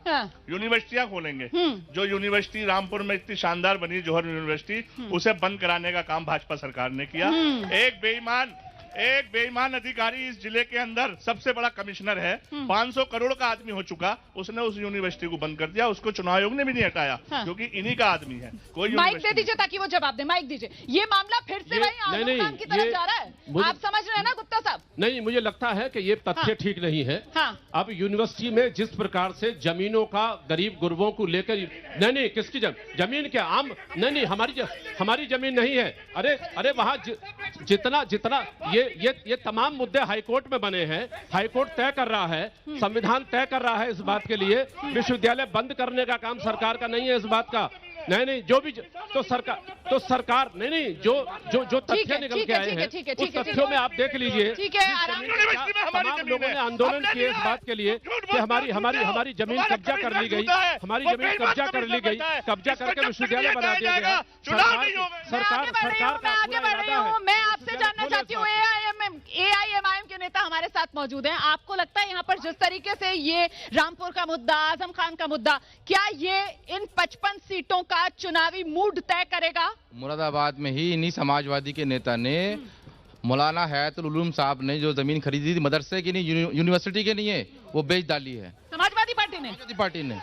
यूनिवर्सिटियां खोलेंगे। जो यूनिवर्सिटी रामपुर में इतनी शानदार बनी, जौहर यूनिवर्सिटी, उसे बंद कराने का काम भाजपा सरकार ने किया। एक बेईमान अधिकारी इस जिले के अंदर सबसे बड़ा कमिश्नर है, 500 करोड़ का आदमी हो चुका, उसने उस यूनिवर्सिटी को बंद कर दिया। उसको चुनाव आयोग ने भी नहीं हटाया, क्योंकि इन्हीं का आदमी है। कोई माइक दे दीजिए ताकि वो जवाब दे। माइक दीजिए। ये मामला फिर से वही आंदोलन की तरफ जा रहा है, आप समझ रहे हैं ना गुप्ता साहब? नहीं, मुझे लगता है कि ये तथ्य ठीक नहीं है। अब यूनिवर्सिटी में जिस प्रकार से जमीनों का गरीब गुरबों को लेकर, नहीं, किसकी जमीन क्या आम, नहीं, हमारी जमीन नहीं है। अरे वहां जितना ये तमाम मुद्दे हाईकोर्ट में बने हैं। हाईकोर्ट तय कर रहा है, संविधान तय कर रहा है इस बात के लिए। विश्वविद्यालय बंद करने का काम सरकार का नहीं है इस बात का। नहीं, जो भी तो सरकार नहीं, जो तथ्य निकल के आए हैं उस तथ्यों में आप देख लीजिए। तमाम लोगों ने आंदोलन किए इस बात के लिए कि हमारी जमीन कब्जा कर ली गई, कब्जा करके विश्वविद्यालय बना दिया गया। सरकार मैं आपसे जानना चाहती हूँ, AIMIM के नेता हमारे साथ मौजूद हैं। आपको लगता है यहाँ पर जिस तरीके से ये रामपुर का मुद्दा, आजम खान का मुद्दा, क्या ये इन 55 सीटों का चुनावी मूड तय करेगा? मुरादाबाद में ही इन्हीं समाजवादी के नेता ने मौलाना हयातुल उलूम साहब ने जो जमीन खरीदी थी मदरसे की नहीं, यूनिवर्सिटी के नहीं है, वो बेच डाली है समाजवादी पार्टी ने। समाजवादी पार्टी ने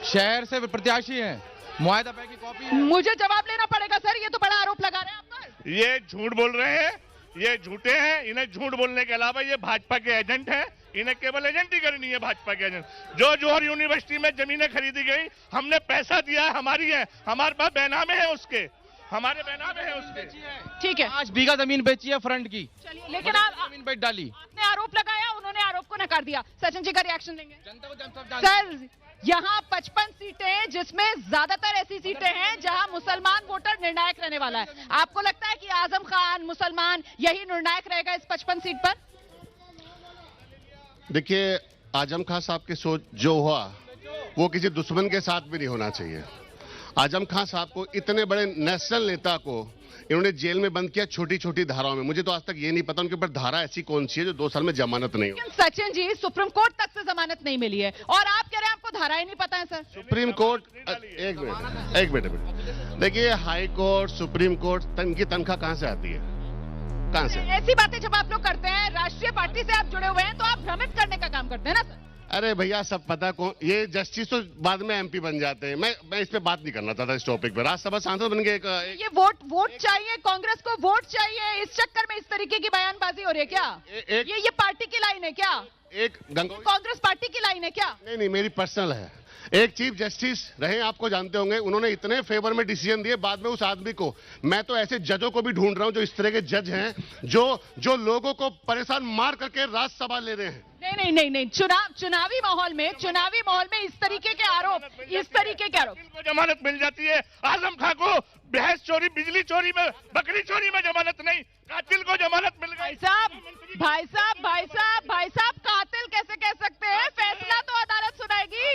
शहर से प्रत्याशी हैं, मुआहदा पे की कॉपी है। मुझे जवाब लेना पड़ेगा सर, ये तो बड़ा आरोप लगा रहे हैं आप पर। ये झूठ बोल रहे हैं, ये झूठे हैं। इन्हें झूठ बोलने के अलावा ये भाजपा के एजेंट हैं। इन्हें केवल एजेंट ही करनी है भाजपा के एजेंट। जो जौहर यूनिवर्सिटी में जमीनें खरीदी गई, हमने पैसा दिया है, हमारी है, हमारे पास बैनामे हैं उसके, हमारे बैनामे हैं उसके। ठीक है, 5 बीघा जमीन बेची है फ्रंट की, लेकिन आप जमीन बेच डाली। आपने आरोप लगाया, उन्होंने आरोप को नकार दिया। सचिन जी का रिएक्शन लेंगे। सर, यहाँ 55 सीटें जिसमें ज्यादातर ऐसी सीटें हैं जहां मुसलमान वोटर निर्णायक रहने वाला है। आपको लगता है कि आजम खान मुसलमान यही निर्णायक रहेगा इस 55 सीट पर? देखिए, आजम खान साहब की सोच जो हुआ वो किसी दुश्मन के साथ भी नहीं होना चाहिए। आजम खान साहब को, इतने बड़े नेशनल नेता को इन्होंने जेल में बंद किया छोटी छोटी धाराओं में। मुझे तो आज तक ये नहीं पता उनके ऊपर धारा ऐसी कौन सी है जो 2 साल में जमानत नहीं हो। सचिन जी, सुप्रीम कोर्ट तक से जमानत नहीं मिली है और आप कह रहे हैं आपको धारा ही नहीं पता है सर। सुप्रीम कोर्ट, एक मिनट, देखिए, हाई कोर्ट, सुप्रीम कोर्ट, इनकी तनख्वाह कहां से आती है? कहां से? ऐसी बातें जब आप लोग करते हैं, राष्ट्रीय पार्टी से आप जुड़े हुए हैं, तो आप भ्रमित करने का काम करते हैं ना सर। अरे भैया, सब पता कौन ये जस्टिस तो बाद में MP बन जाते हैं। मैं इस पे बात नहीं करना चाहता इस टॉपिक पे। राज्यसभा सांसद बन गए ये वोट चाहिए, कांग्रेस को वोट चाहिए, इस चक्कर में इस तरीके की बयानबाजी हो रही है क्या? ये पार्टी की लाइन है क्या? कांग्रेस पार्टी की लाइन है क्या? नहीं, मेरी पर्सनल है। एक चीफ जस्टिस रहे, आपको जानते होंगे, उन्होंने इतने फेवर में डिसीजन दिए, बाद में उस आदमी को, मैं तो ऐसे जजों को भी ढूंढ रहा हूं जो इस तरह के जज हैं जो लोगों को परेशान मार करके राज्यसभा ले रहे हैं। नहीं, चुनावी माहौल में इस तरीके के आरोप, को जमानत मिल जाती है। आजम खान को भैंस चोरी, बिजली चोरी में, बकरी चोरी में जमानत नहीं, कातिल को जमानत मिल गई। भाई साहब, कातिल कैसे कह सकते हैं? फैसला तो अदालत सुनाएगी।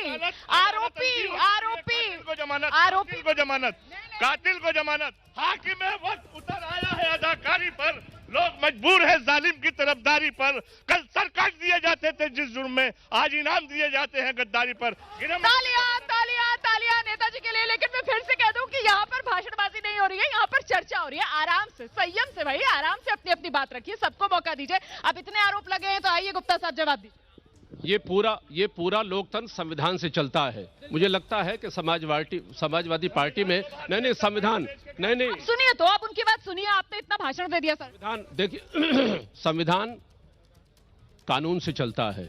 आरोपी को जमानत, कातिल को जमानत। हाकिम वक्त उतर आया है अदाकारी पर, लोग मजबूर है जालिम की तरफदारी पर। कल सर काट दिए जाते थे जिस जुर्म में, आज इनाम दिए जाते हैं गद्दारी पर। तालियां नेताजी के लिए। लेकिन मैं फिर से कह दूं कि यहाँ पर भाषणबाजी नहीं हो रही है, यहाँ पर चर्चा हो रही है। आराम से, संयम से भाई, आराम से अपनी बात रखिए, सबको मौका दीजिए। अब इतने आरोप लगे हैं तो आइए गुप्ता साहब जवाब दीजिए। ये पूरा लोकतंत्र संविधान से चलता है। मुझे लगता है कि समाजवादी पार्टी में नहीं संविधान नहीं सुनिए तो आप उनकी बात सुनिए। आपने इतना भाषण दे दिया सर। संविधान देखिए, संविधान कानून से चलता है,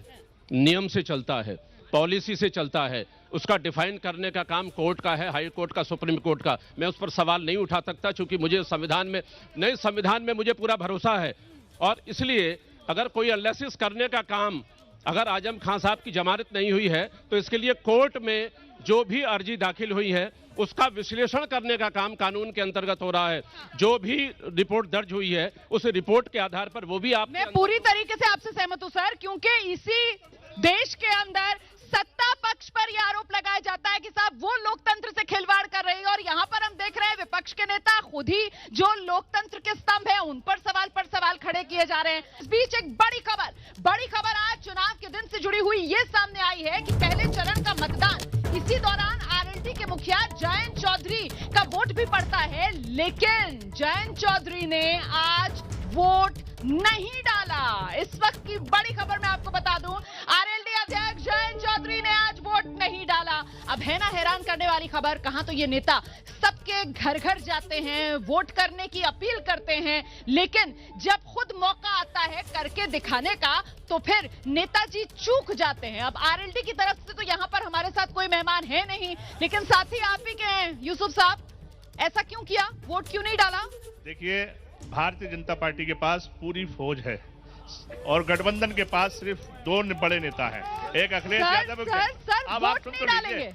नियम से चलता है, पॉलिसी से चलता है। उसका डिफाइन करने का काम कोर्ट का है, हाई कोर्ट का, सुप्रीम कोर्ट का। मैं उस पर सवाल नहीं उठा सकता क्योंकि मुझे संविधान में मुझे पूरा भरोसा है। और इसलिए अगर कोई एनालिसिस करने का काम, अगर आजम खान साहब की जमानत नहीं हुई है तो इसके लिए कोर्ट में जो भी अर्जी दाखिल हुई है उसका विश्लेषण करने का काम कानून के अंतर्गत हो रहा है। जो भी रिपोर्ट दर्ज हुई है उस रिपोर्ट के आधार पर वो भी आप। मैं पूरी तरीके से आपसे सहमत हूं सर, क्योंकि इसी देश के अंदर सत्ता पक्ष पर यह आरोप लगाया जाता है कि साहब वो लोकतंत्र से खिलवाड़ कर रहे हैं। और यहाँ पर हम देख रहे हैं विपक्ष के नेता खुद ही जो लोकतंत्र के स्तंभ है उन पर सवाल खड़े किए जा रहे हैं। इस बीच एक बड़ी खबर आज चुनाव के दिन से जुड़ी हुई ये सामने आई है कि पहले चरण का मतदान, इसी दौरान आरएलडी के मुखिया जयंत चौधरी का वोट भी पड़ता है, लेकिन जयंत चौधरी ने आज वोट नहीं डाला। इस वक्त की बड़ी खबर मैं आपको बता दूं, आरएलडी अध्यक्ष जयंत चौधरी ने आज वोट नहीं डाला। अब है ना हैरान करने वाली खबर, कहां तो ये नेता सबके घर घर जाते हैं, वोट करने की अपील करते हैं, लेकिन जब खुद मौका आता है करके दिखाने का तो फिर नेताजी चूक जाते हैं। अब आरएलडी की तरफ से तो यहां पर हमारे साथ कोई मेहमान है नहीं, लेकिन साथ ही आप ही के हैं यूसुफ साहब, ऐसा क्यों किया, वोट क्यों नहीं डाला? देखिए, भारतीय जनता पार्टी के पास पूरी फौज है और गठबंधन के पास सिर्फ 2 बड़े नेता हैं, एक अखिलेश यादव। अब आप सुन लीजिए,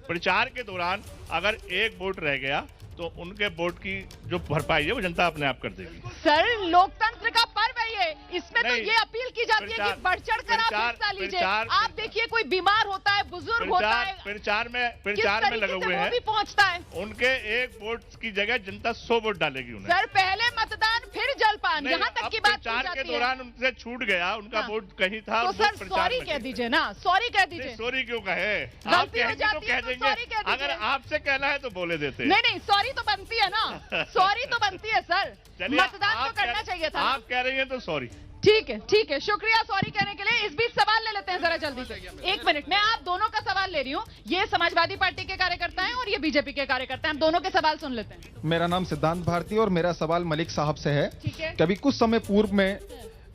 प्रचार के दौरान अगर एक वोट रह गया तो उनके वोट की जो भरपाई है वो जनता अपने आप कर देगी। सर, लोकतंत्र का पर्व है ये, इसमें तो ये अपील की जाती है कि बढ़ चढ़ कर आप हिस्सा लीजिए। आप देखिए, कोई बीमार होता है, बुजुर्ग होता है, प्रचार में लगे हुए हैं, भी पहुंचता है। उनके एक वोट की जगह जनता 100 वोट डालेगी उन्हें। सर, पहले मतदान फिर जलपान। जवान, यहाँ तक की बात की प्रचार जाती के दौरान उनसे छूट गया, उनका वोट कहीं था। तो सर सॉरी कह दीजिए ना, सॉरी कह दीजिए। सॉरी क्यों कहे, आप कहेंगे तो कह देंगे, अगर आपसे कहना है तो बोले देते। नहीं सॉरी तो बनती है ना, सॉरी तो बनती है सर, मतदान तो करना चाहिए था। आप कह रही हैं तो सॉरी। ठीक है, शुक्रिया सॉरी कहने के लिए। इस बीच सवाल ले लेते हैं जरा जल्दी से, 1 मिनट। मैं आप दोनों का सवाल ले रही हूँ, ये समाजवादी पार्टी के कार्यकर्ता हैं और ये बीजेपी के कार्यकर्ता हैं, हम दोनों के सवाल सुन लेते हैं। मेरा नाम सिद्धांत भारती और मेरा सवाल मलिक साहब से है। ठीक है। कभी कुछ समय पूर्व में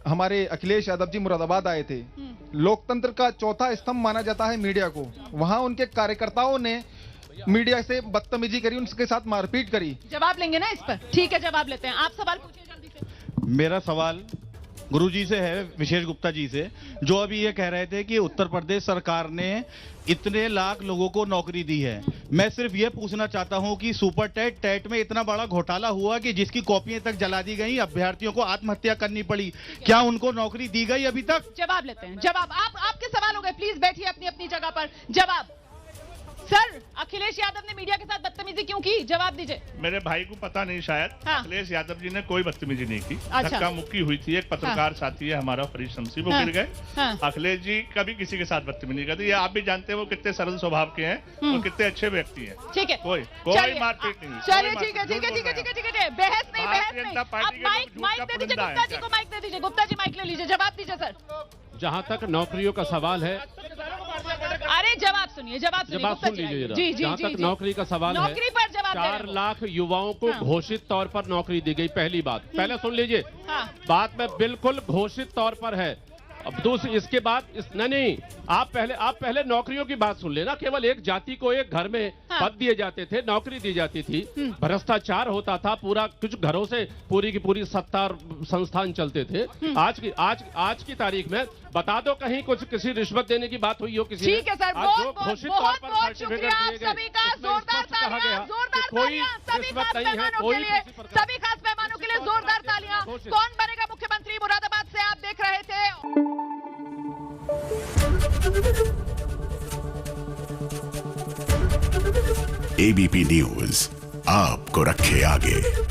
हमारे अखिलेश यादव जी मुरादाबाद आए थे। लोकतंत्र का चौथा स्तंभ माना जाता है मीडिया को। वहाँ उनके कार्यकर्ताओं ने मीडिया से बदतमीजी करी, उनके साथ मारपीट करी। जवाब लेंगे ना इस पर? ठीक है, जवाब लेते हैं। आप सवाल पूछिए जल्दी से। मेरा सवाल गुरुजी से है, विशेष गुप्ता जी से, जो अभी ये कह रहे थे कि उत्तर प्रदेश सरकार ने इतने लाख लोगों को नौकरी दी है। मैं सिर्फ ये पूछना चाहता हूं कि सुपर टेट में इतना बड़ा घोटाला हुआ कि जिसकी कॉपियां तक जला दी गई, अभ्यर्थियों को आत्महत्या करनी पड़ी, क्या उनको नौकरी दी गई अभी तक? जवाब लेते हैं, जवाब। आपके सवाल हो गए, प्लीज बैठिए अपनी अपनी जगह पर। जवाब सर, अखिलेश यादव ने मीडिया के साथ बदतमीजी क्यों की? जवाब दीजिए। मेरे भाई को पता नहीं शायद। हाँ। अखिलेश यादव जी ने कोई बदतमीजी नहीं की। अच्छा। धक्का मुक्की हुई थी, एक पत्रकार साथी है हमारा फरीद शमसी, वो गिर गए। हाँ। अखिलेश जी कभी किसी के साथ बदतमीजी नहीं करते, ये आप भी जानते हैं वो कितने सरल स्वभाव के हैं, वो कितने अच्छे व्यक्ति हैं। ठीक है, कोई मारपीट नहीं। चलिए ठीक है, बहस नहीं। अब माइक दे दीजिए गुप्ता जी को, माइक दे दीजिए। गुप्ता जी माइक ले लीजिए, जवाब दीजिए सर। जहां तक नौकरियों का सवाल है, अरे जवाब सुनिए, जवाब सुन लीजिए जरा। जहां तक नौकरी का सवाल है, नौकरी पर जवाब 4 लाख युवाओं को घोषित तौर पर नौकरी दी गई। पहली बात, पहले सुन लीजिए, बात में बिल्कुल घोषित तौर पर है। अब दूसरी, इसके बाद नहीं, आप पहले नौकरियों की बात सुन लेना। केवल एक जाति को एक घर में पद दिए जाते थे, नौकरी दी जाती थी, भ्रष्टाचार होता था, पूरा कुछ घरों से पूरी की पूरी सत्ता और संस्थान चलते थे। आज की तारीख में बता दो कहीं कुछ किसी रिश्वत देने की बात हुई हो किसी? ठीक है सर, घोषित तौर पर सर्टिफिकेट दिए गए, कोई रिश्वत नहीं है, सभी खास मेहमानों के लिए जोरदार तालियां। कौन बनेगा मुख्यमंत्री मुरादाबाद से आप देख रहे थे। एबीपी न्यूज आपको रखे आगे।